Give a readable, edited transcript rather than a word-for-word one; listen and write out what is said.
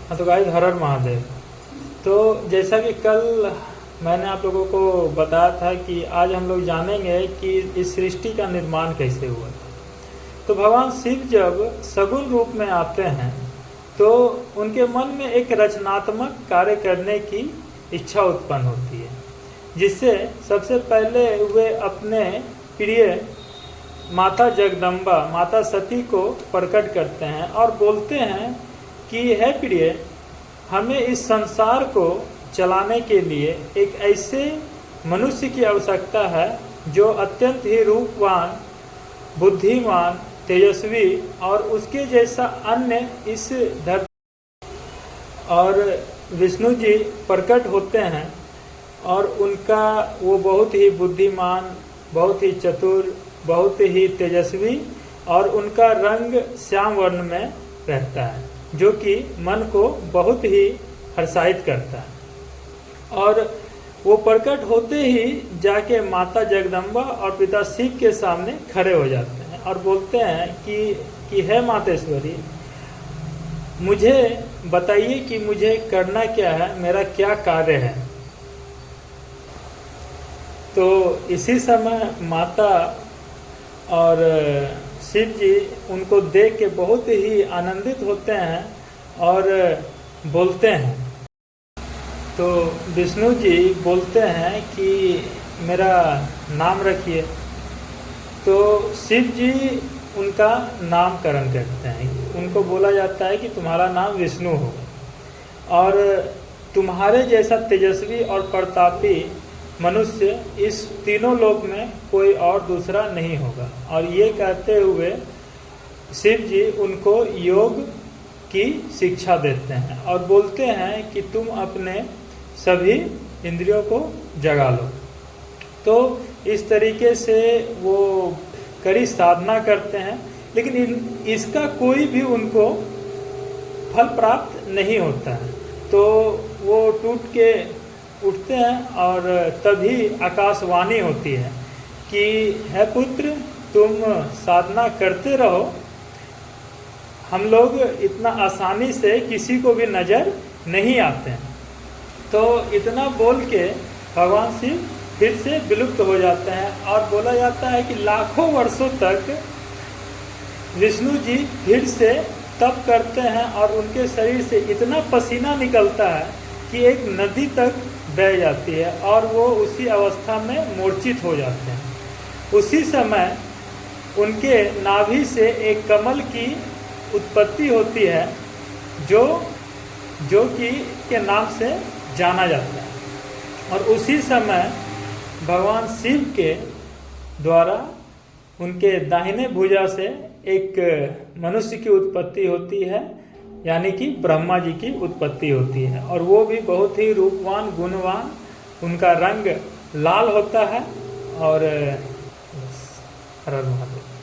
हाँ तो गाइस, हर हर महादेव। तो जैसा कि कल मैंने आप लोगों को बताया था कि आज हम लोग जानेंगे कि इस सृष्टि का निर्माण कैसे हुआ। तो भगवान शिव जब सगुण रूप में आते हैं तो उनके मन में एक रचनात्मक कार्य करने की इच्छा उत्पन्न होती है, जिससे सबसे पहले वे अपने प्रिय माता जगदम्बा, माता सती को प्रकट करते हैं और बोलते हैं कि है प्रिय, हमें इस संसार को चलाने के लिए एक ऐसे मनुष्य की आवश्यकता है जो अत्यंत ही रूपवान, बुद्धिमान, तेजस्वी और उसके जैसा अन्य इस धरती। और विष्णु जी प्रकट होते हैं और उनका वो बहुत ही बुद्धिमान, बहुत ही चतुर, बहुत ही तेजस्वी और उनका रंग श्याम वर्ण में रहता है, जो कि मन को बहुत ही हर्षायित करता है। और वो प्रकट होते ही जाके माता जगदम्बा और पिता शिव के सामने खड़े हो जाते हैं और बोलते हैं कि है मातेश्वरी, मुझे बताइए कि मुझे करना क्या है, मेरा क्या कार्य है। तो इसी समय माता और शिव जी उनको देख के बहुत ही आनंदित होते हैं और बोलते हैं। तो विष्णु जी बोलते हैं कि मेरा नाम रखिए। तो शिव जी उनका नामकरण करते हैं। उनको बोला जाता है कि तुम्हारा नाम विष्णु हो और तुम्हारे जैसा तेजस्वी और प्रतापी मनुष्य इस तीनों लोक में कोई और दूसरा नहीं होगा। और ये कहते हुए शिव जी उनको योग की शिक्षा देते हैं और बोलते हैं कि तुम अपने सभी इंद्रियों को जगा लो। तो इस तरीके से वो कड़ी साधना करते हैं, लेकिन इसका कोई भी उनको फल प्राप्त नहीं होता है। तो वो टूट के उठते हैं और तभी आकाशवाणी होती है कि है पुत्र, तुम साधना करते रहो, हम लोग इतना आसानी से किसी को भी नज़र नहीं आते हैं। तो इतना बोल के भगवान शिव फिर से विलुप्त हो जाते हैं और बोला जाता है कि लाखों वर्षों तक विष्णु जी फिर से तप करते हैं और उनके शरीर से इतना पसीना निकलता है कि एक नदी तक बह जाती है और वो उसी अवस्था में मूर्छित हो जाते हैं। उसी समय उनके नाभि से एक कमल की उत्पत्ति होती है जो कि के नाम से जाना जाता है। और उसी समय भगवान शिव के द्वारा उनके दाहिने भुजा से एक मनुष्य की उत्पत्ति होती है, यानी कि ब्रह्मा जी की उत्पत्ति होती है। और वो भी बहुत ही रूपवान, गुणवान, उनका रंग लाल होता है। और हर हर महादेव।